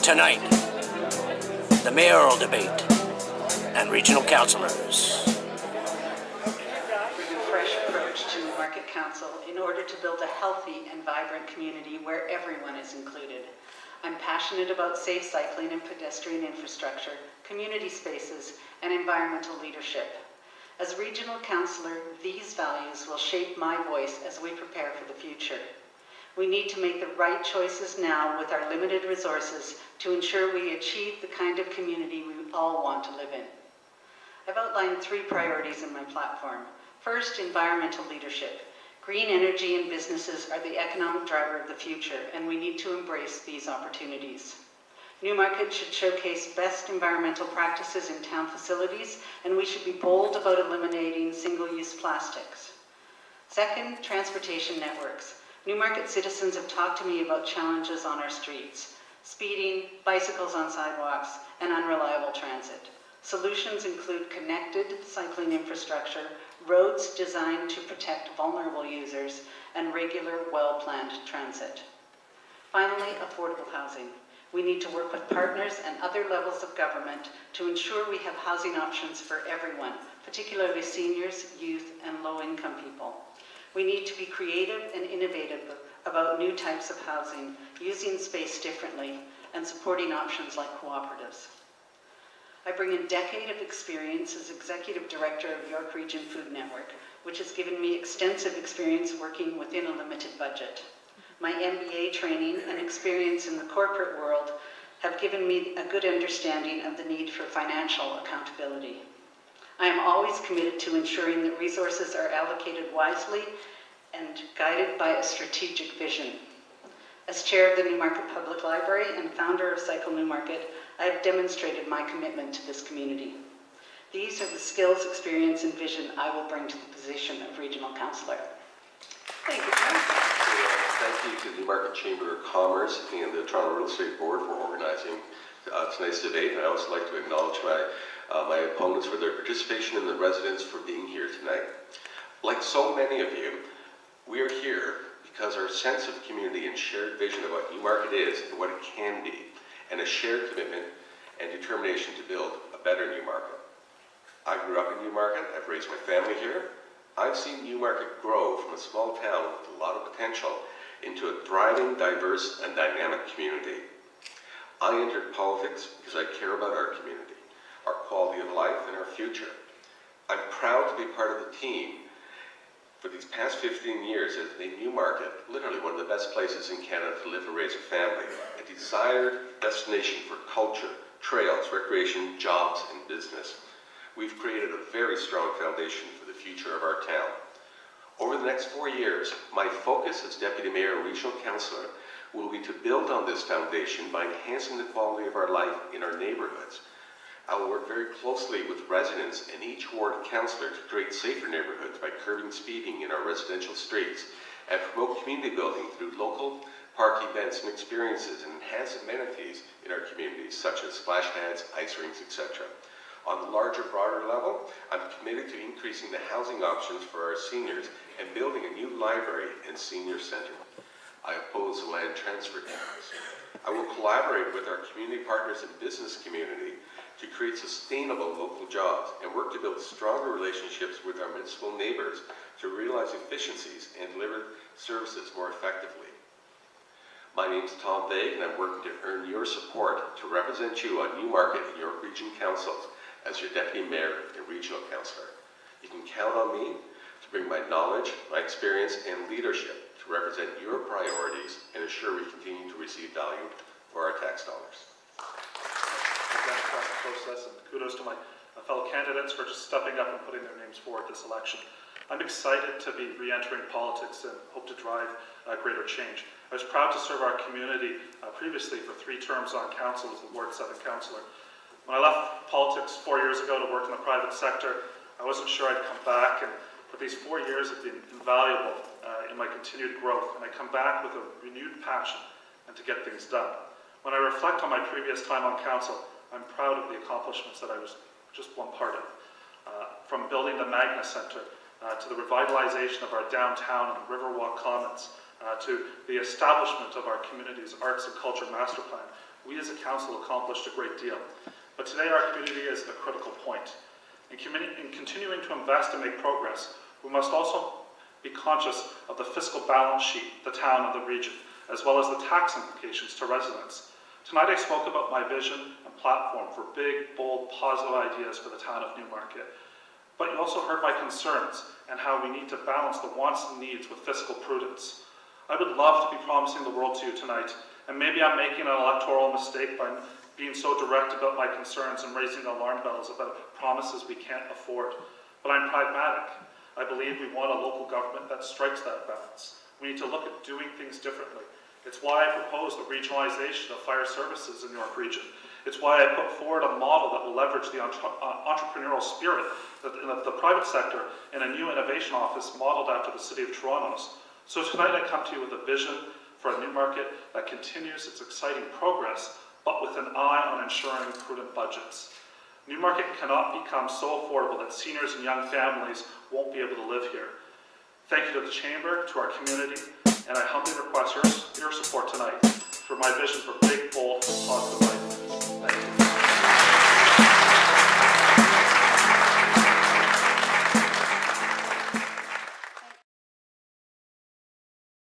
Tonight, the mayoral debate and regional councilors. Bring a fresh approach to Newmarket Council in order to build a healthy and vibrant community where everyone is included. I'm passionate about safe cycling and pedestrian infrastructure, community spaces, and environmental leadership. As regional councillor, these values will shape my voice as we prepare for the future. We need to make the right choices now with our limited resources to ensure we achieve the kind of community we all want to live in. I've outlined 3 priorities in my platform. First, environmental leadership. Green energy and businesses are the economic driver of the future, and we need to embrace these opportunities. Newmarket should showcase best environmental practices in town facilities, and we should be bold about eliminating single-use plastics. Second, transportation networks. Newmarket citizens have talked to me about challenges on our streets: speeding, bicycles on sidewalks, and unreliable transit. Solutions include connected cycling infrastructure, roads designed to protect vulnerable users, and regular, well-planned transit. Finally, affordable housing. We need to work with partners and other levels of government to ensure we have housing options for everyone, particularly seniors, youth, and low-income people. We need to be creative and innovative about new types of housing, using space differently, and supporting options like cooperatives. I bring a decade of experience as Executive Director of York Region Food Network, which has given me extensive experience working within a limited budget. My MBA training and experience in the corporate world have given me a good understanding of the need for financial accountability. I am always committed to ensuring that resources are allocated wisely and guided by a strategic vision. As chair of the Newmarket Public Library and founder of Cycle Newmarket, I have demonstrated my commitment to this community. These are the skills, experience, and vision I will bring to the position of Regional Councillor. Thank you, John. Thank you to the Newmarket Chamber of Commerce and the Toronto Real Estate Board for organizing tonight's debate. And I also like to acknowledge my opponents for their participation and the residents for being here tonight. Like so many of you, we are here because our sense of community and shared vision of what Newmarket is and what it can be, and a shared commitment and determination to build a better Newmarket. I grew up in Newmarket. I've raised my family here. I've seen Newmarket grow from a small town with a lot of potential into a thriving, diverse, and dynamic community. I entered politics because I care about our community, our quality of life, and our future. I'm proud to be part of the team for these past 15 years has made Newmarket literally one of the best places in Canada to live and raise a family, a desired destination for culture, trails, recreation, jobs, and business. We've created a very strong foundation for the future of our town. Over the next 4 years, my focus as Deputy Mayor and Regional Councillor will be to build on this foundation by enhancing the quality of our life in our neighbourhoods. I will work very closely with residents and each ward councillor to create safer neighbourhoods by curbing speeding in our residential streets and promote community building through local park events and experiences and enhance amenities in our communities such as splash pads, ice rinks, etc. On a larger, broader level, I'm committed to increasing the housing options for our seniors and building a new library and senior centre. I oppose the land transfer tax. I will collaborate with our community partners and business community to create sustainable local jobs and work to build stronger relationships with our municipal neighbours to realize efficiencies and deliver services more effectively. My name is Tom Vague, and I'm working to earn your support to represent you on Newmarket and York Region Councils as your Deputy Mayor and Regional Councillor. You can count on me to bring my knowledge, my experience, and leadership to represent your priorities and ensure we continue to receive value for our tax dollars. Across the process, and kudos to my fellow candidates for just stepping up and putting their names forward this election. I'm excited to be re-entering politics and hope to drive greater change. I was proud to serve our community previously for 3 terms on council as the Ward 7 councillor. When I left politics 4 years ago to work in the private sector, I wasn't sure I'd come back, but these 4 years have been invaluable in my continued growth, and I come back with a renewed passion and to get things done. When I reflect on my previous time on council, I'm proud of the accomplishments that I was just one part of. From building the Magna Centre, to the revitalization of our downtown and Riverwalk Commons, to the establishment of our community's arts and culture master plan, we as a council accomplished a great deal. But today our community is at a critical point. In continuing to invest and make progress, we must also be conscious of the fiscal balance sheet, the town and the region, as well as the tax implications to residents. Tonight I spoke about my vision and platform for big, bold, positive ideas for the town of Newmarket. But you also heard my concerns and how we need to balance the wants and needs with fiscal prudence. I would love to be promising the world to you tonight, and maybe I'm making an electoral mistake by being so direct about my concerns and raising alarm bells about promises we can't afford. But I'm pragmatic. I believe we want a local government that strikes that balance. We need to look at doing things differently. It's why I propose the regionalization of fire services in the York region. It's why I put forward a model that will leverage the entrepreneurial spirit of the private sector in a new innovation office modeled after the City of Toronto's. So tonight I come to you with a vision for a Newmarket that continues its exciting progress, but with an eye on ensuring prudent budgets. Newmarket cannot become so affordable that seniors and young families won't be able to live here. Thank you to the Chamber, to our community, and I humbly request your support tonight for my vision for big, bold, positive ideas. Thank you.